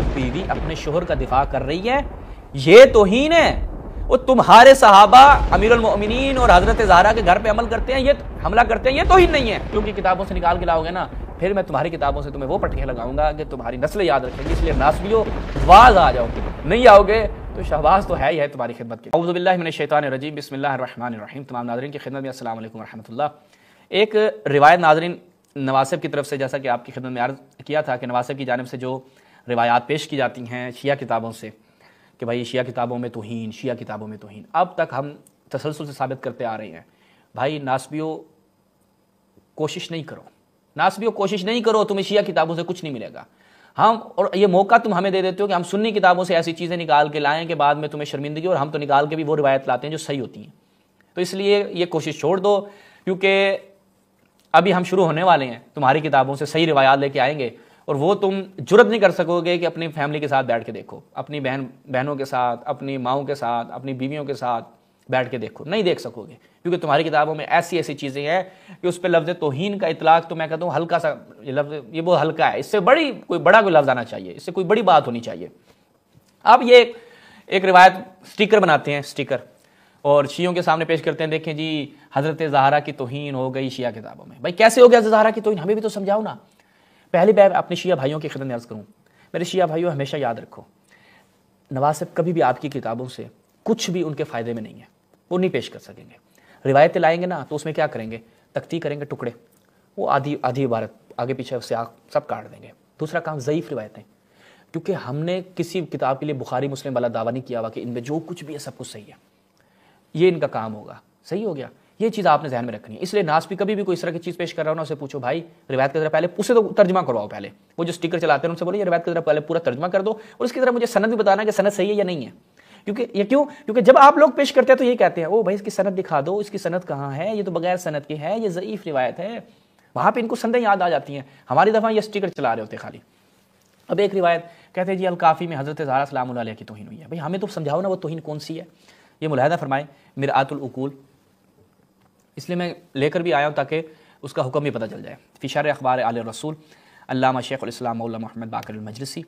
ایک بیوی اپنے شوہر کا دفاع کر رہی ہے، یہ توہین ہے۔ وہ تمہارے صحابہ امیر المؤمنین اور حضرت زہرا کے گھر پہ عمل کرتے ہیں، یہ حملہ کرتے ہیں، یہ توہین نہیں ہے۔ کیونکہ کتابوں سے نکال کے لاؤ گے نا، پھر میں تمہاری کتابوں سے تمہیں وہ پٹکے لگاؤں گا کہ تمہاری نسل یاد رکھیں گی۔ اس لیے ناسبیو واز آ جاؤ، نہیں آؤ گے تو شہباز تو ہے ہی ہے تمہاری خدمت کے۔ اعوذ باللہ من الشیطان الرجیم، بسم اللہ الرحمن الرحیم۔ تمام ناظرین کی خدمت میں السلام علیکم ورحمۃ اللہ۔ ایک روایت ناظرین نواسب کی طرف سے، جیسا کہ آپ کی خدمت میں عرض کیا تھا کہ نواسب کی جانب سے جو روایات پیش کی جاتی ہیں شیعہ کتابوں سے کہ بھائی شیعہ کتابوں میں توہین، شیعہ کتابوں میں توہین، اب تک ہم تسلسل سے ثابت کرتے آ رہے ہیں بھائی ناسبیو کوشش نہیں کرو، ناسبیو کوشش نہیں کرو، تمہیں شیعہ کتابوں سے کچھ نہیں ملے گا۔ ہم اور یہ موقع تم ہمیں دے دیتے ہو کہ ہم سنی کتابوں سے ایسی چیزیں نکال کے لائیں کہ بعد میں تمہیں شرمندگی، اور ہم تو نکال کے بھی وہ روایت لاتے ہیں جو صحیح ہوتی ہیں۔ تو اس لیے یہ کوشش چھوڑ دو، کیونکہ ابھی ہم شروع ہونے والے ہیں، تمہاری کتابوں سے صحیح روایات لے کے آئیں گے، اور وہ تم جرت نہیں کر سکو گے کہ اپنی فیملی کے ساتھ بیٹھ کے دیکھو، اپنی بہنوں کے ساتھ، اپنی ماؤں کے ساتھ، اپنی بیویوں کے ساتھ بیٹھ کے دیکھو، نہیں دیکھ سکو گے، کیونکہ تمہاری کتابوں میں ایسی ایسی چیزیں ہیں کہ اس پہ لفظ توہین کا اطلاق تو میں کہتا ہوں ہلکا سا لفظ، یہ بہت ہلکا ہے، اس سے کوئی بڑا لفظ آنا چاہیے، اس سے کوئی بڑی بات ہونی چاہیے۔ اب یہ ایک روایت سٹیکر بناتے ہیں، سٹیکر، اور شیعوں کے سامنے پیش کرتے ہیں، دیکھیں جی حضرت زہرا کی توہین ہو گئی شیعہ کتابوں میں۔ بھائی کیسے ہو گیا حضرت زہرا کی توہین؟ ہمیں بھی تو سمجھاؤ نا۔ پہلی بار اپنے شیعہ بھائیوں کی خدمت میں عرض کروں، میرے شیعہ بھائیوں ہمیشہ یاد رکھو، نواسب کبھی بھی آپ کی کتابوں سے کچھ بھی ان کے فائدے میں نہیں ہے، وہ نہیں پیش کر سکیں گے۔ روایتیں لائیں گے نا تو اس میں کیا کریں گے؟ تختی کریں گے، ٹکڑے، وہ آدھی عبارت آگے پیچھے سے سب کاٹ دیں گے۔ دوسرا کام ضعیف روایتیں، کیونکہ ہم نے کسی کتاب کے لیے بخاری مسلم والا دعویٰ نہیں کیا ہوا کہ ان میں جو کچھ بھی ہے سب کچھ صحیح ہے، یہ ان کا کام ہوگا، صحیح ہو گیا۔ یہ چیز آپ نے ذہن میں رکھنی ہے۔ اس لیے ناسبی کبھی بھی کوئی اس طرح کی چیز پیش کر رہا ہو نا، اسے پوچھو بھائی روایت کی طرح پہلے اسے تو ترجمہ کرواؤ، پہلے وہ جو سٹیکر چلاتے ہیں ان سے بولو یہ روایت کی طرح پہلے پورا ترجمہ کر دو، اور اس کی طرح مجھے سند بھی بتانا کہ سند صحیح ہے یا نہیں ہے۔ کیونکہ جب آپ لوگ پیش کرتے ہیں تو یہ کہتے ہیں او بھائی اس کی سند دکھا دو، اس کی سند کہاں ہے، یہ تو بغیر سند کی ہے، یہ ضعیف روایت ہے۔ وہاں پہ ان کو سندیں یاد آ جاتی ہیں، ہماری دفعہ یہ سٹیکر چلا رہے ہوتے خالی۔ اب ایک روایت کہتے ہیں جی الکافی میں حضرت زہرا سلام اللہ علیہ کی توہین ہوئی ہے۔ بھائی ہمیں تو سمجھاؤ نا وہ توہین کون سی ہے، یہ ملاحظہ فرمائیں مرآت العقول، اس لیے میں لے کر بھی آیا ہوں تاکہ اس کا حکم بھی پتہ چل جائے۔ فی شرح اخبار آل رسول، علامہ شیخ الاسلام مولانا محمد باقر المجلسی،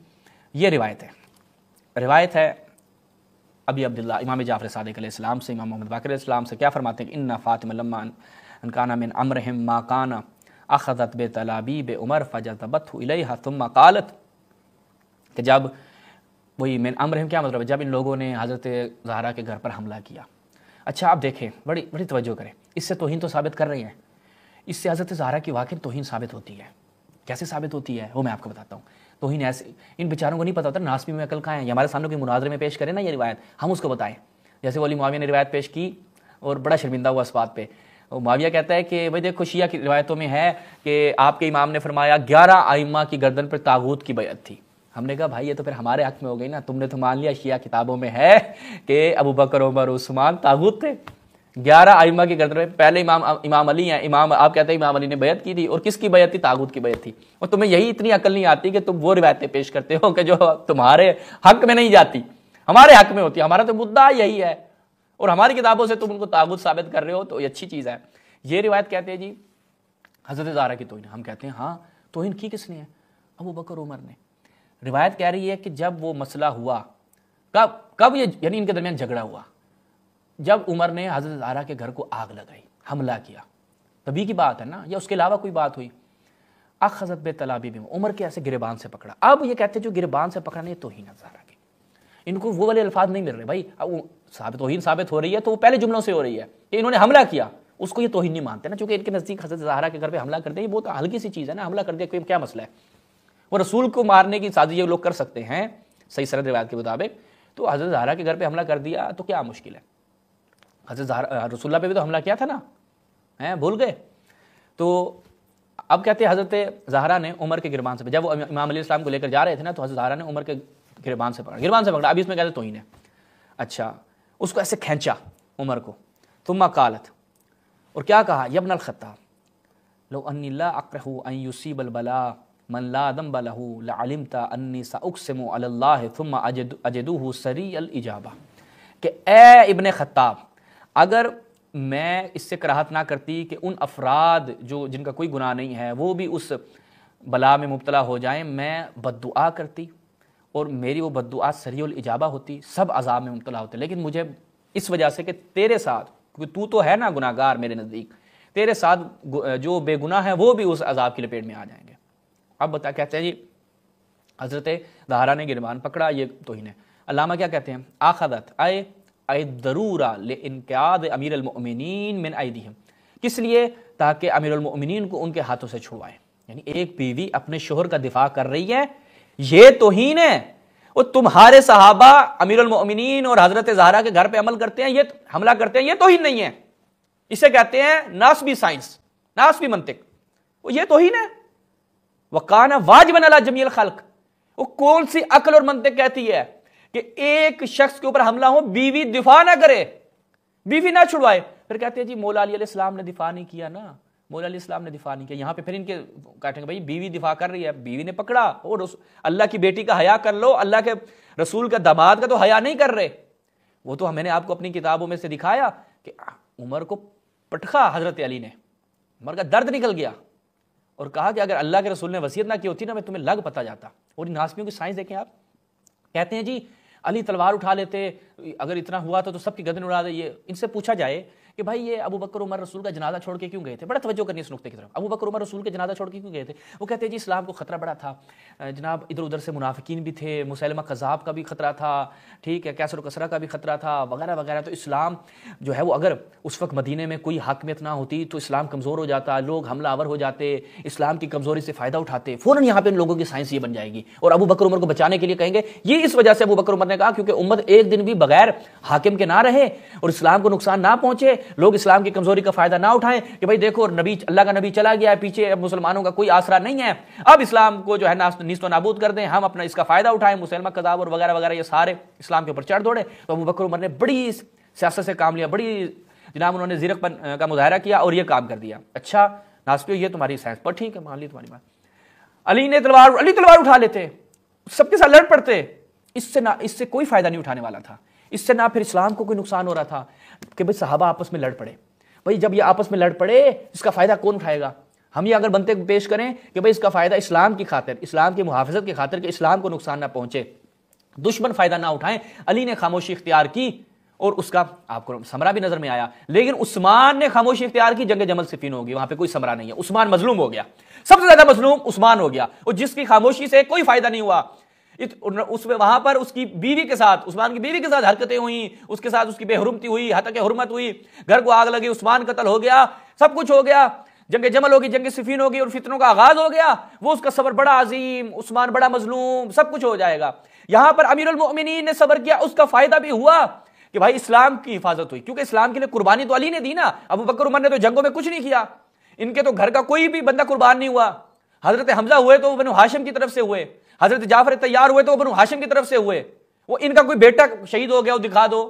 یہ روایت ہے ابی عبداللہ امام جعفر صادق علیہ السلام سے، امام محمد باقر علیہ السلام سے، کیا فرماتے ہیں کہ ان فاطمہ لما ان کان من امرہم ما کان اخذت بتلابیب عمر فجذبته الیہا ثم قالت، کہ جب وہی من امرہم کیا مطلب ہے؟ جب ان لوگوں نے حضرت زہرا کے گھر پر حملہ کیا۔ اچھا آپ دیکھیں، بڑی توجہ کریں، اس سے توہین تو ثابت کر رہی ہیں، اس سے حضرت زہرا کی واقعی توہین ثابت ہوتی ہے۔ کیسے ثابت ہوتی ہے وہ میں آپ کو بتاتا ہوں۔ توہین ایسے ان بیچاروں کو نہیں پتا ہوتا ناسبی میں عقل کہاں ہے، یہ ہمارے سامنے کوئی مناظرے میں پیش کرے نا یہ روایت، ہم اس کو بتائیں۔ جیسے ولی معاویہ نے روایت پیش کی اور بڑا شرمندہ ہوا اس بات پہ، معاویہ کہتا ہے کہ بھائی دیکھو شیعہ کی روایتوں میں ہے کہ آپ کے امام نے فرمایا 11 ائمہ کی گردن پر طاغوت کی بیعت تھی۔ ہم نے کہا بھائی یہ تو پھر ہمارے حق میں ہو گئی نا، تم نے تو مان لیا شیعہ کتابوں میں ہے کہ ابو بکر عمر عثمان طاغوت تھے۔ 11 ائمہ کی گردن میں پہلے امام علی ہیں، آپ کہتے ہیں امام علی نے بیعت کی تھی، اور کس کی بیعت تھی؟ طاغوت کی بیعت تھی۔ اور تمہیں یہی اتنی عقل نہیں آتی کہ تم وہ روایتیں پیش کرتے ہو کہ جو تمہارے حق میں نہیں جاتی، ہمارے حق میں ہوتی ہے۔ ہمارا تو مدعا یہی ہے، اور ہماری کتابوں سے تم ان کو طاغوت ثابت کر رہے ہو، تو یہ اچھی چیز ہے۔ یہ روایت کہتے ہیں جی حضرت زہرا کی توہین، ہم کہتے ہیں ہاں توہین کی کس نے ہے؟ ابو بکر عمر نے۔ روایت کہہ رہی ہے کہ جب وہ مسئلہ ہوا، کب یہ یعنی ان کے درمیان جھگڑا ہوا، جب عمر نے حضرت زہرا کے گھر کو آگ لگائی، حملہ کیا، تبھی کی بات ہے نا، یا اس کے علاوہ کوئی بات ہوئی؟ اخذت بتلابیب، عمر کے ایسے گریبان سے پکڑا۔ اب یہ کہتے ہیں جو گریبان سے پکڑا نہیں توہین ہے زہرا کی، ان کو وہ والے الفاظ نہیں مل رہے۔ بھائی توہین ثابت ہو رہی ہے تو وہ پہلے جملوں سے ہو رہی ہے کہ انہوں نے حملہ کیا، اس کو یہ توہین نہیں مانتے نا، چونکہ ان کے نزدیک حضرت زہرا کے گھر پہ حملہ کر دیا یہ بہت ہلکی سی چیز ہے نا، حملہ کر دیا کوئی کیا مسئلہ ہے؟ وہ رسول کو مارنے کی سازش یہ لوگ کر سکتے ہیں صحیح سند روایت کے مطابق، تو حضرت زہرا کے گھر پہ حملہ کر دیا تو کیا مشکل ہے؟ حضرت رسول اللہ پہ بھی تو حملہ کیا تھا نا، بھول گئے؟ تو اب کہتے ہیں حضرت زہرا نے عمر کے گریبان سے، جب وہ امام علیہ السلام کو لے کر جا رہے تھے نا تو حضرت زہرا نے عمر کے گریبان سے پکڑا، ابھی اس میں کہتے ہیں توہین ہے۔ اچھا اس کو ایسے کھینچا عمر کو، ثم قالت، اور کیا کہا؟ یا ابن الخطاب لو انی لا اکرہ ان یصیب البلاء من لا ذنب له لعلمت انی ساقسم علی اللہ ثم اجدوہ سریع الاجابہ، کہ اے ابن خطاب اگر میں اس سے کراہت نہ کرتی کہ ان افراد جن کا کوئی گناہ نہیں ہے وہ بھی اس بلا میں مبتلا ہو جائیں، میں بد دعا کرتی اور میری وہ بددعا سریع الاجابہ ہوتی، سب عذاب میں مبتلا ہوتے، لیکن مجھے اس وجہ سے کہ تیرے ساتھ، کیونکہ تو تو ہے نا گناہگار میرے نزدیک، تیرے ساتھ جو بے گناہ ہیں وہ بھی اس عذاب کی لپیٹ میں آ جائیں گے۔ اب بتا کہتے ہیں جی حضرت زہرا نے گریبان پکڑا، یہ توہین ہے۔ علامہ کیا کہتے ہیں؟ آخذت اے ضرورہ لانقیاد امیر المؤمنین من ایدیہم، کس لیے؟ تاکہ امیر المؤمنین کو ان کے ہاتھوں سے چھڑوائے۔ یعنی ایک بیوی اپنے شوہر کا دفاع کر رہی ہے، یہ توہین ہے۔ وہ تمہارے صحابہ امیر المؤمنین اور حضرت زہرا کے گھر پہ عمل کرتے ہیں، یہ حملہ کرتے ہیں، یہ توہین نہیں ہے۔ اسے کہتے ہیں ناسبی سائنس، ناسبی منطق، وہ یہ توہین ہے۔ وَقَانَ وَاجِبًا عَلَىٰ جَمِيعِ الْخَلْقِ، وہ کون سی عقل اور منطق کہتی ہے کہ ایک شخص کے اوپر حملہ ہو، بیوی دفاع نہ کرے، بیوی نہ چھڑوائے؟ پھر کہتے ہیں جی مولا علی علیہ السلام نے دفاع نہیں کیا نا، مولا علیہ السلام نے دفاع نہیں کیا۔ یہاں پہ پھر ان کے کہتے ہیں بھائی بیوی دفاع کر رہی ہے، بیوی نے پکڑا، اور اللہ کی بیٹی کا حیا کر لو، اللہ کے رسول کا داماد کا تو حیا نہیں کر رہے۔ وہ تو میں نے آپ کو اپنی کتابوں میں سے دکھایا کہ عمر کو پٹخا حضرت علی نے، عمر کا درد نکل گیا، اور کہا کہ اگر اللہ کے رسول نے وصیت نہ کی ہوتی نا میں تمہیں لگ پتا جاتا۔ اور ان ناسبیوں کی سائنس دیکھیں آپ، کہتے ہیں جی علی تلوار اٹھا لیتے، اگر اتنا ہوا تو سب کی گردن اڑا دے۔ یہ ان سے پوچھا جائے کہ بھائی یہ ابو بکر عمر رسول کا جنازہ چھوڑ کے کیوں گئے تھے؟ بڑا توجہ کرنی اس نقطے کی طرف، ابو بکر عمر رسول کے جنازہ چھوڑ کے کیوں گئے تھے؟ وہ کہتے ہیں جی اسلام کو خطرہ بڑا تھا جناب، ادھر ادھر سے منافقین بھی تھے، مسلمہ کذاب کا بھی خطرہ تھا، ٹھیک ہے، کیسر و کسرہ کا بھی خطرہ تھا، وغیرہ وغیرہ۔ تو اسلام جو ہے وہ اگر اس وقت مدینے میں کوئی حاکمیت نہ ہوتی تو اسلام کمزور ہو جاتا، لوگ حملہ آور ہو جاتے، اسلام کی کمزوری سے فائدہ اٹھاتے۔ فوراً یہاں پہ ان لوگوں کی سائنس یہ بن جائے گی، اور ابو بکر عمر کو بچانے کے لیے کہیں گے یہ اس وجہ سے ابو بکر عمر نے کہا کیونکہ امت ایک دن بھی بغیر حاکم کے نہ رہے اور اسلام کو نقصان نہ پہنچے، لوگ اسلام کی کمزوری کا فائدہ نہ اٹھائیں کہ بھائی دیکھو نبی، اللہ کا نبی چلا گیا ہے پیچھے، اب مسلمانوں کا کوئی آسرا نہیں ہے، اب اسلام کو جو ہے نیست و نابود کر دیں، ہم اپنا اس کا فائدہ اٹھائیں۔ مسلمہ کذاب اور وغیرہ وغیرہ یہ سارے اسلام کے اوپر چڑھ دوڑے۔ تو ابو بکر عمر نے بڑی سیاست سے کام لیا، بڑی جناب انہوں نے زیرک پن کا مظاہرہ کیا اور یہ کام کر دیا۔ اچھا ناسبیو یہ تمہاری سائنس پر ٹھیک ہے، مان لی تمہاری بات۔ علی تلوار اٹھا لیتے، سب کے ساتھ لڑ پڑتے، اس سے کوئی فائدہ نہیں اٹھانے والا تھا، اس سے نہ پھر اسلام کو کوئی نقصان ہو رہا تھا کہ بھئی صحابہ آپس میں لڑ پڑے۔ بھئی جب یہ آپس میں لڑ پڑے اس کا فائدہ کون اٹھائے گا؟ ہم یہ اگر بنتے پیش کریں کہ بھئی اس کا فائدہ اسلام کی خاطر، اسلام کی محافظت کی خاطر کہ اسلام کو نقصان نہ پہنچے، دشمن فائدہ نہ اٹھائیں، علی نے خاموشی اختیار کی اور اس کا آپ کو ثمرہ بھی نظر میں آیا۔ لیکن عثمان نے خاموشی اختیار کی، جنگ جمل صفین ہوگی، وہاں پہ کوئی ثمرہ نہیں ہے، عثمان مظلوم ہو گیا، سب سے زیادہ مظلوم عثمان ہو گیا، اور جس کی خاموشی سے کوئی فائدہ نہیں ہوا۔ اس میں وہاں پر اس کی بیوی کے ساتھ، عثمان کی بیوی کے ساتھ حرکتیں ہوئیں، اس کے ساتھ اس کی بے حرمتی ہوئی، ہتک حرمت ہوئی، گھر کو آگ لگی، عثمان قتل ہو گیا، سب کچھ ہو گیا، جنگ جمل ہوگی، جنگ صفین ہوگی اور فتنوں کا آغاز ہو گیا۔ وہ اس کا صبر بڑا عظیم، عثمان بڑا مظلوم، سب کچھ ہو جائے گا۔ یہاں پر امیر المؤمنین نے صبر کیا، اس کا فائدہ بھی ہوا کہ بھائی اسلام کی حفاظت ہوئی، کیونکہ اسلام کے لیے قربانی تو علی نے دی نا، ابو بکر عمر نے تو جنگوں میں کچھ نہیں کیا، ان کے تو گھر کا کوئی بھی بندہ قربان نہیں ہوا۔ حضرت حمزہ ہوئے تو وہ بنو ہاشم کی طرف سے ہوئے، حضرت جعفر تیار ہوئے تو وہ بنو ہاشم کی طرف سے ہوئے۔ وہ ان کا کوئی بیٹا شہید ہو گیا ہو دکھا دو،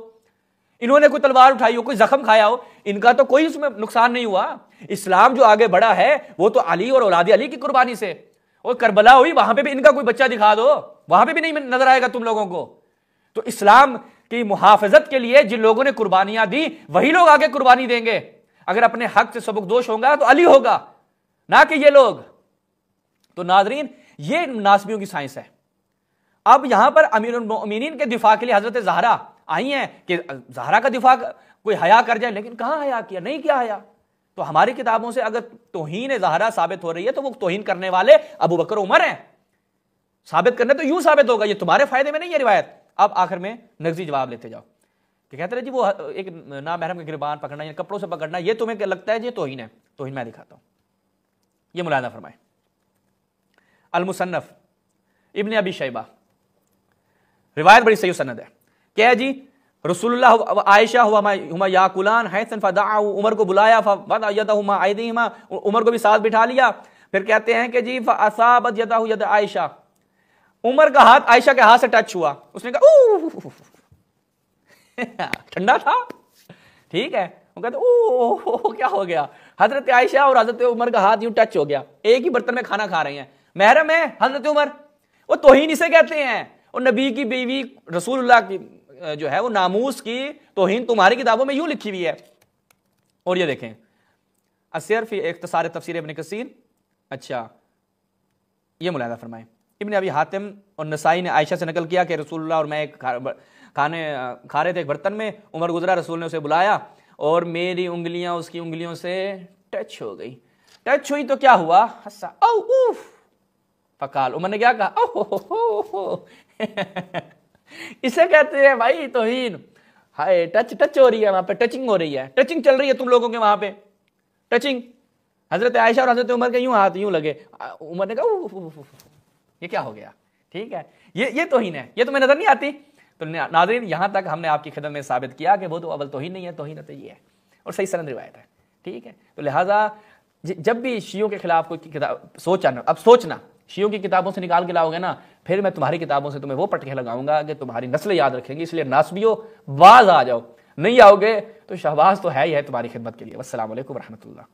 انہوں نے کوئی تلوار اٹھائی ہو، کوئی زخم کھایا ہو، ان کا تو کوئی اس میں نقصان نہیں ہوا۔ اسلام جو آگے بڑھا ہے وہ تو علی اور اولاد علی کی قربانی سے۔ اور کربلا ہوئی، وہاں پہ بھی ان کا کوئی بچہ دکھا دو، وہاں پہ بھی نہیں نظر آئے گا تم لوگوں کو۔ تو اسلام کی محافظت کے لیے جن لوگوں نے قربانیاں دی وہی لوگ آگے قربانی دیں گے۔ اگر اپنے حق سے سبکدوش ہوگا تو علی ہوگا، نہ کہ یہ لوگ۔ تو ناظرین یہ ناسبیوں کی سائنس ہے۔ اب یہاں پر امیر المؤمنین کے دفاع کے لیے حضرت زہرا آئی ہیں کہ زہرا کا دفاع کوئی حیا کر جائے، لیکن کہاں حیا کیا، نہیں کیا حیا۔ تو ہماری کتابوں سے اگر توہین زہرا ثابت ہو رہی ہے تو وہ توہین کرنے والے ابو بکر عمر ہیں۔ ثابت کرنے تو یوں ثابت ہوگا، یہ تمہارے فائدے میں نہیں ہے روایت۔ اب آخر میں نغزی جواب لیتے جاؤ کہ کہتے رہے جی وہ ایک نامحرم کے گریبان پکڑنا یا کپڑوں سے پکڑنا، یہ تمہیں لگتا ہے یہ توہین ہے؟ توہین میں دکھاتا ہوں، یہ ملاحظہ فرمائیں۔ المصنف ابن ابی شیبہ، روایت بڑی صحیح سند ہے، کیا ہے جی؟ رسول اللہ عائشہ ہما یاکلان حیثن فدعوا، عمر کو بلایا فوضع یدہما ایدیہما، عمر کو بھی ساتھ بٹھا لیا۔ پھر کہتے ہیں کہ جی فاصابت یدہ ید عائشہ، عمر کا ہاتھ عائشہ کے ہاتھ سے ٹچ ہوا، اس نے کہا اوہ ٹھنڈا تھا، ٹھیک ہے، وہ کہتے اوہ کیا ہو گیا؟ حضرت عائشہ اور حضرت عمر کا ہاتھ یوں ٹچ ہو گیا، ایک ہی برتن میں کھانا کھا رہے ہیں، محرم ہے حضرت عمر، وہ توہین اسے کہتے ہیں۔ اور نبی کی بیوی رسول اللہ کی جو ہے وہ ناموس کی توہین تمہاری کتابوں میں یوں لکھی ہوئی ہے۔ اور یہ دیکھیں السیر فی اختصار تفسیر ابن کثیر، اچھا یہ ملاحظہ فرمائیں، ابن ابی حاتم اور نسائی نے عائشہ سے نقل کیا کہ رسول اللہ اور میں ایک کھانے کھا رہے تھے ایک برتن میں، عمر گزرا، رسول نے اسے بلایا اور میری انگلیاں اس کی انگلیوں سے ٹچ ہو گئی، ٹچ ہوئی تو کیا ہوا؟ ہنسا، او اوف، فقال، عمر نے کیا کہا؟ او اسے کہتے ہیں بھائی توہین، ہائے ٹچ ہو رہی ہے وہاں پہ، ٹچنگ ہو رہی ہے، ٹچنگ چل رہی ہے تم لوگوں کے وہاں پہ، ٹچنگ۔ حضرت عائشہ اور حضرت عمر کے یوں ہاتھ یوں لگے، عمر نے کہا یہ کیا ہو گیا؟ ٹھیک ہے، یہ توہین ہے، یہ تمہیں نظر نہیں آتی؟ تو ناظرین یہاں تک ہم نے آپ کی خدمت میں ثابت کیا کہ وہ تو اول توہین نہیں ہے، توہین تو یہ ہے، اور صحیح سند روایت ہے، ٹھیک ہے۔ تو لہٰذا جب بھی شیعوں کے خلاف کوئی کتاب سوچنا شیعوں کی کتابوں سے نکال کے لاؤ گے نا، پھر میں تمہاری کتابوں سے تمہیں وہ پٹکے لگاؤں گا کہ تمہاری نسل یاد رکھیں گی، اس لیے ناسبیو باز آ جاؤ، نہیں آؤ گے تو شہباز تو ہے ہی ہے تمہاری خدمت کے لیے۔ والسلام علیکم ورحمۃ اللہ۔